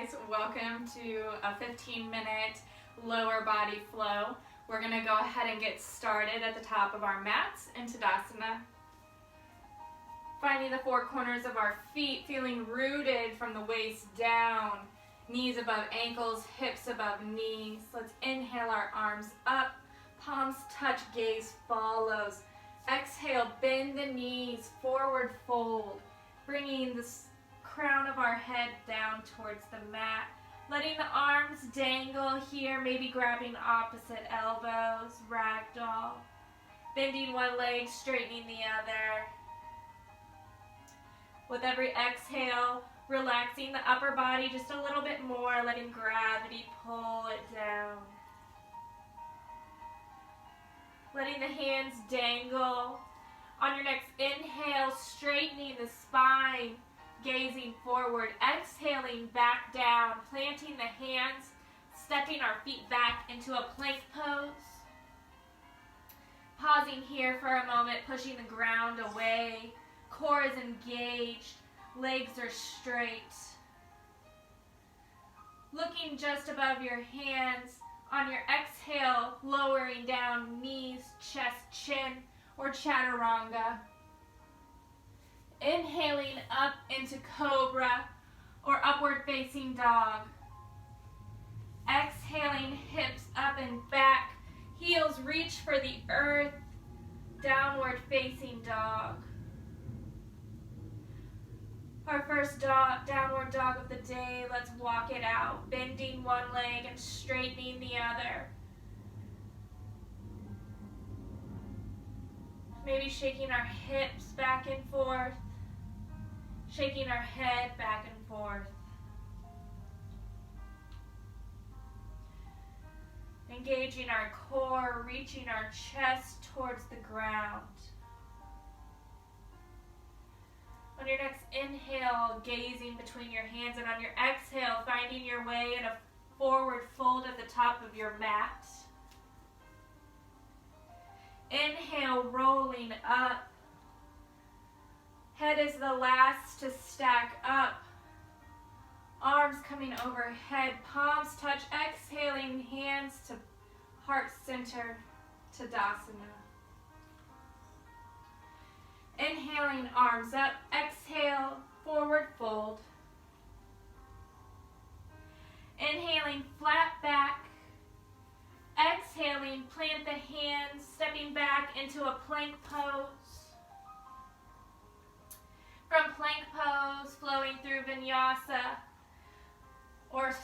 guys, welcome to a 15-minute lower body flow. We're going to go ahead and get started at the top of our mats in Tadasana. Finding the four corners of our feet, feeling rooted from the waist down, knees above ankles, hips above knees. Let's inhale our arms up, palms touch, gaze follows. Exhale, bend the knees, forward fold, bringing the crown of our head down towards the mat. Letting the arms dangle here, maybe grabbing opposite elbows, ragdoll. Bending one leg, straightening the other. With every exhale, relaxing the upper body just a little bit more, letting gravity pull it down. Letting the hands dangle. On your next inhale, straightening the spine, gazing forward. Exhaling back down, planting the hands, stepping our feet back into a plank pose. Pausing here for a moment, pushing the ground away. Core is engaged, legs are straight. Looking just above your hands. On your exhale, lowering down knees, chest, chin, or chaturanga. Inhaling up into cobra or upward facing dog. Exhaling, hips up and back, heels reach for the earth, downward facing dog. Our first downward dog of the day, let's walk it out, bending one leg and straightening the other. Maybe shaking our hips back and forth, shaking our head back and forth. Engaging our core, reaching our chest towards the ground. On your next inhale, gazing between your hands, and on your exhale, finding your way in a forward fold at the top of your mat. Inhale, rolling up. Head is the last to stack up. Arms coming overhead, palms touch, exhaling, hands to heart center, Tadasana. Inhaling, arms up, exhale, forward fold. Inhaling, flat back. Exhaling, plant the hands, stepping back into a plank pose. From plank pose, flowing through vinyasa, or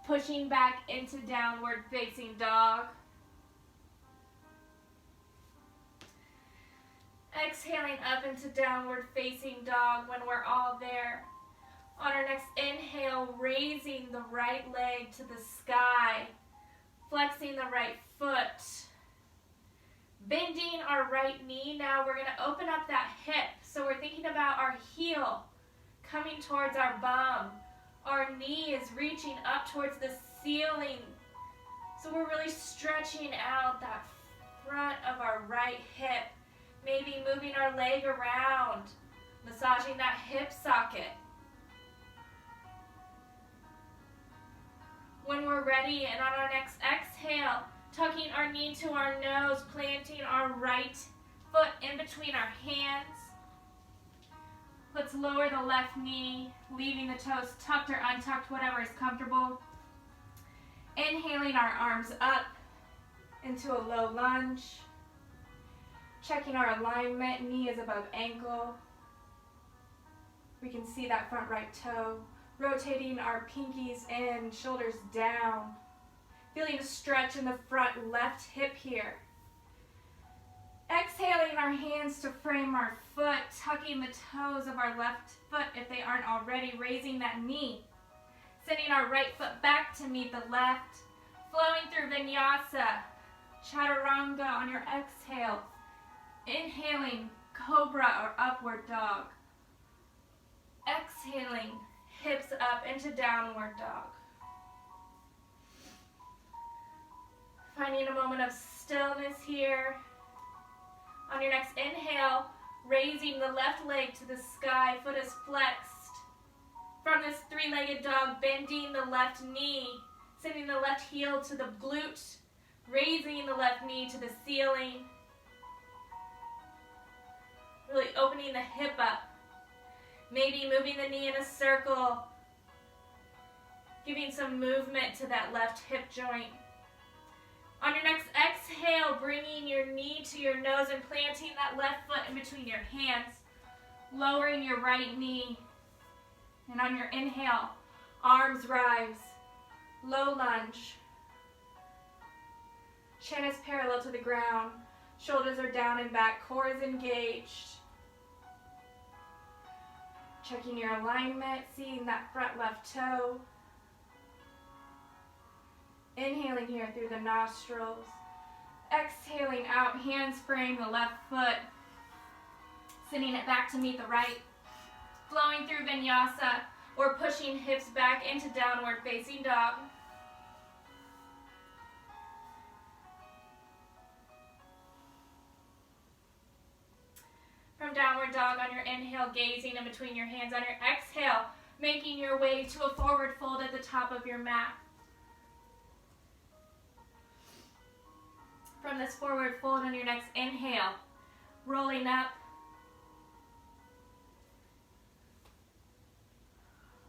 pushing back into downward facing dog. Exhaling up into downward facing dog when we're all there. On our next inhale, raising the right leg to the sky, flexing the right foot, bending our right knee. Now we're going to open up that hip. So we're thinking about our heel coming towards our bum. Our knee is reaching up towards the ceiling. So we're really stretching out that front of our right hip. Maybe moving our leg around, massaging that hip socket. When we're ready, and on our next exhale, tucking our knee to our nose, planting our right foot in between our hands. Let's lower the left knee, leaving the toes tucked or untucked, whatever is comfortable. Inhaling our arms up into a low lunge. Checking our alignment, knee is above ankle. We can see that front right toe. Rotating our pinkies in, shoulders down. Feeling a stretch in the front left hip here. Exhaling our hands to frame our foot, tucking the toes of our left foot if they aren't already, raising that knee. Sending our right foot back to meet the left. Flowing through vinyasa, chaturanga on your exhale. Inhaling, cobra or upward dog. Exhaling, hips up into downward dog. Finding a moment of stillness here. On your next inhale, raising the left leg to the sky, foot is flexed. From this three-legged dog, bending the left knee, sending the left heel to the glute, raising the left knee to the ceiling, really opening the hip up, maybe moving the knee in a circle, giving some movement to that left hip joint. On your next exhale, bringing your knee to your nose and planting that left foot in between your hands, lowering your right knee. And on your inhale, arms rise, low lunge. Chin is parallel to the ground, shoulders are down and back, core is engaged. Checking your alignment, seeing that front left toe. Inhaling here through the nostrils. Exhaling out, hands frame the left foot. Sending it back to meet the right. Flowing through vinyasa or pushing hips back into downward facing dog. From downward dog on your inhale, gazing in between your hands. On your exhale, making your way to a forward fold at the top of your mat. From this forward fold on your next inhale, rolling up.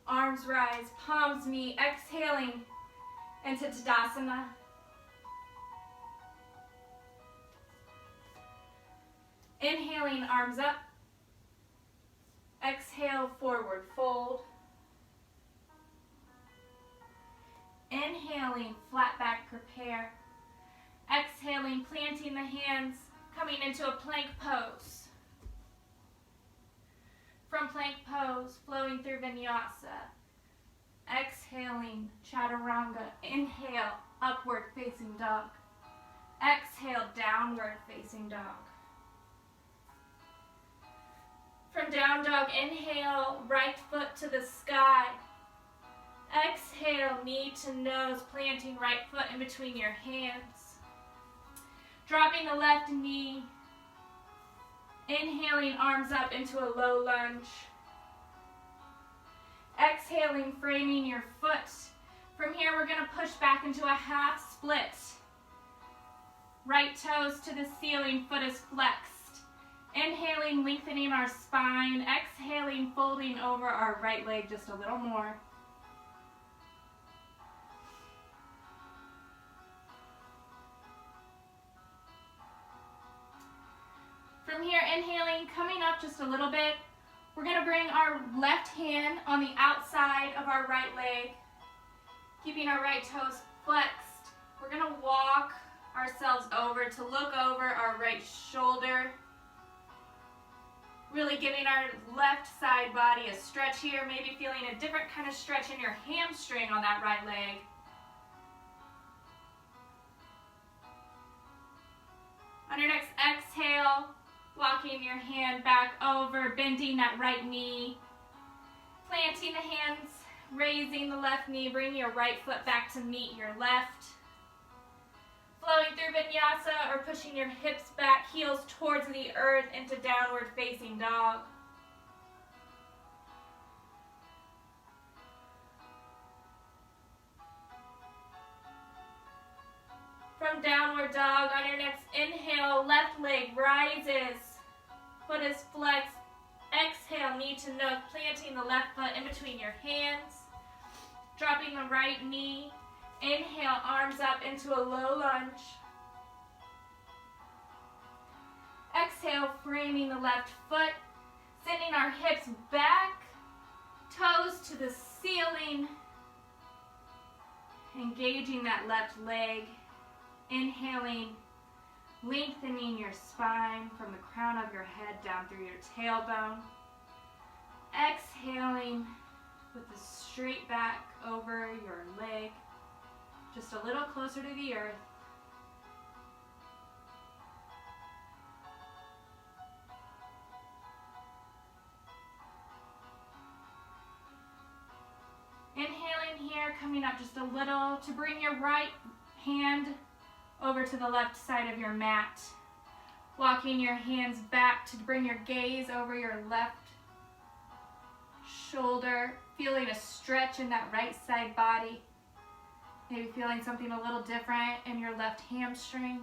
Arms rise, palms meet, exhaling into Tadasana. Inhaling, arms up. Exhale, forward fold. Inhaling, flat back prepare. Exhaling, planting the hands, coming into a plank pose. From plank pose, flowing through vinyasa. Exhaling, chaturanga. Inhale, upward facing dog. Exhale, downward facing dog. From down dog, inhale, right foot to the sky. Exhale, knee to nose, planting right foot in between your hands. Dropping the left knee. Inhaling, arms up into a low lunge. Exhaling, framing your foot. From here, we're going to push back into a half split. Right toes to the ceiling, foot is flexed. Inhaling, lengthening our spine. Exhaling, folding over our right leg just a little more. From here, inhaling, coming up just a little bit. We're going to bring our left hand on the outside of our right leg, keeping our right toes flexed. We're going to walk ourselves over to look over our right shoulder. Really giving our left side body a stretch here, maybe feeling a different kind of stretch in your hamstring on that right leg. On your next exhale, walking your hand back over, bending that right knee, planting the hands, raising the left knee, bring your right foot back to meet your left. Flowing through vinyasa or pushing your hips back, heels towards the earth into downward facing dog. From downward dog, on your next inhale, left leg rises, foot is flexed. Exhale, knee to nose, planting the left foot in between your hands. Dropping the right knee. Inhale, arms up into a low lunge. Exhale, framing the left foot, sending our hips back, toes to the ceiling, engaging that left leg. Inhaling, lengthening your spine from the crown of your head down through your tailbone. Exhaling with the straight back over your leg, just a little closer to the earth. Inhaling here, coming up just a little to bring your right hand over to the left side of your mat. Walking your hands back to bring your gaze over your left shoulder, feeling a stretch in that right side body. Maybe feeling something a little different in your left hamstring.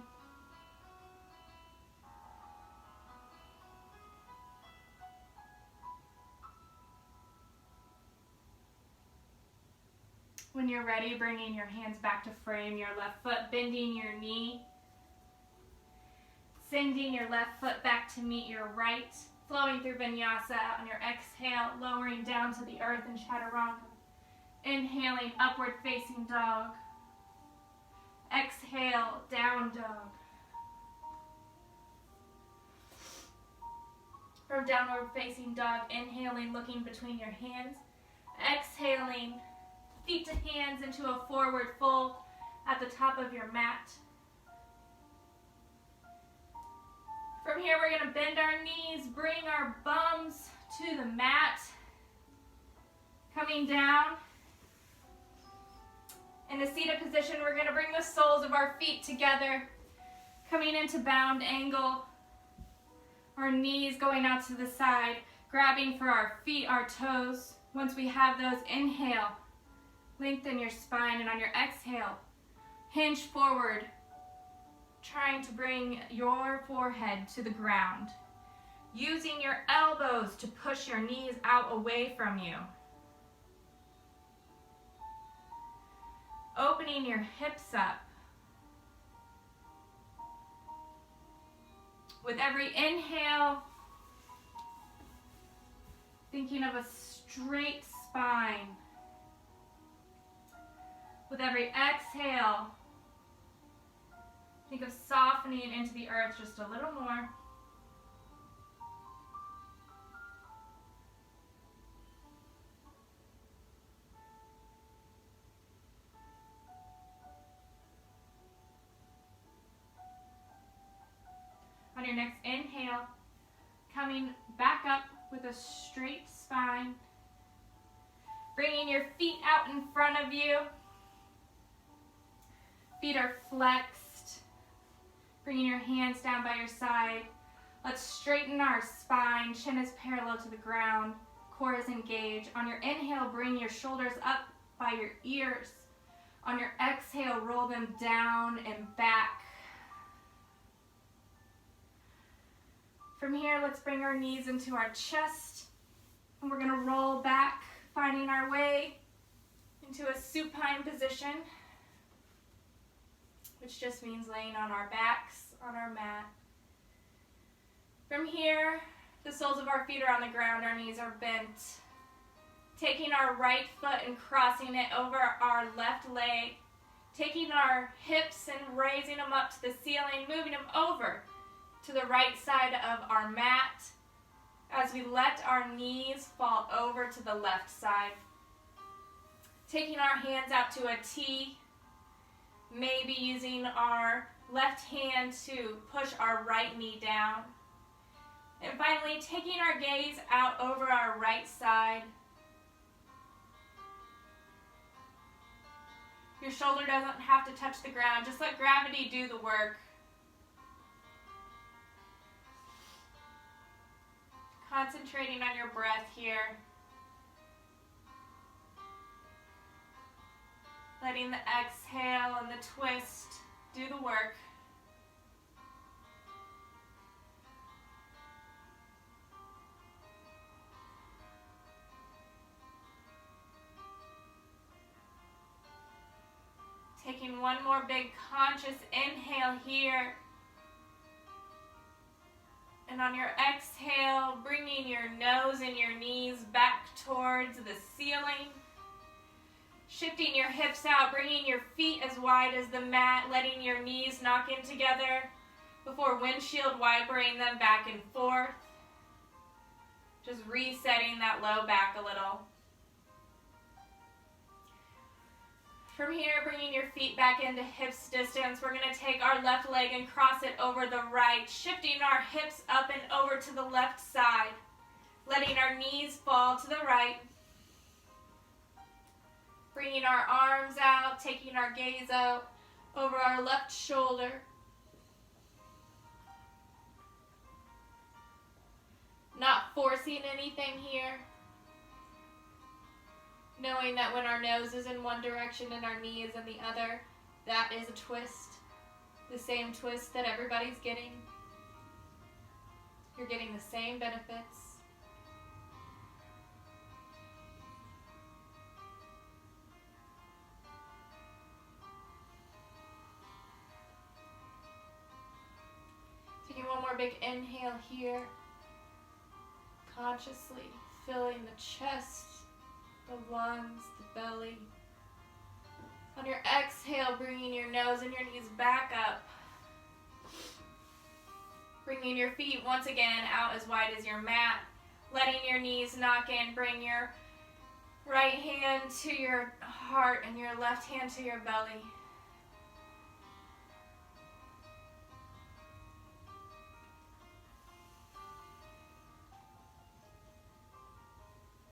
When you're ready, bringing your hands back to frame your left foot, bending your knee, sending your left foot back to meet your right, flowing through vinyasa on your exhale, lowering down to the earth in chaturanga. Inhaling, upward facing dog. Exhale, down dog. From downward facing dog, inhaling, looking between your hands. Exhaling, feet to hands into a forward fold at the top of your mat. From here, we're going to bend our knees, bring our bums to the mat. Coming down. In a seated position, we're going to bring the soles of our feet together. Coming into bound angle. Our knees going out to the side, grabbing for our feet, our toes. Once we have those, inhale. Lengthen your spine, and on your exhale, hinge forward, trying to bring your forehead to the ground. Using your elbows to push your knees out away from you. Opening your hips up. With every inhale, thinking of a straight spine. With every exhale, think of softening into the earth just a little more. On your next inhale, coming back up with a straight spine. Bringing your feet out in front of you. Feet are flexed. Bringing your hands down by your side. Let's straighten our spine. Chin is parallel to the ground. Core is engaged. On your inhale, bring your shoulders up by your ears. On your exhale, roll them down and back. From here, let's bring our knees into our chest. And we're going to roll back, finding our way into a supine position, which just means laying on our backs on our mat. From here, the soles of our feet are on the ground, our knees are bent. Taking our right foot and crossing it over our left leg. Taking our hips and raising them up to the ceiling, moving them over to the right side of our mat as we let our knees fall over to the left side. Taking our hands out to a T, maybe using our left hand to push our right knee down. And finally, taking our gaze out over our right side. Your shoulder doesn't have to touch the ground. Just let gravity do the work. Concentrating on your breath here. Letting the exhale and the twist do the work. Taking one more big conscious inhale here. And on your exhale, bringing your nose and your knees back towards the ceiling. Shifting your hips out, bringing your feet as wide as the mat, letting your knees knock in together before windshield wipering them back and forth. Just resetting that low back a little. From here, bringing your feet back into hips distance, we're going to take our left leg and cross it over the right, shifting our hips up and over to the left side, letting our knees fall to the right. Bringing our arms out, taking our gaze out over our left shoulder. Not forcing anything here. Knowing that when our nose is in one direction and our knee is in the other, that is a twist. The same twist that everybody's getting. You're getting the same benefits. Taking one more big inhale here. Consciously filling the chest, the lungs, the belly. On your exhale, bringing your nose and your knees back up. Bringing your feet once again out as wide as your mat. Letting your knees knock in. Bring your right hand to your heart and your left hand to your belly.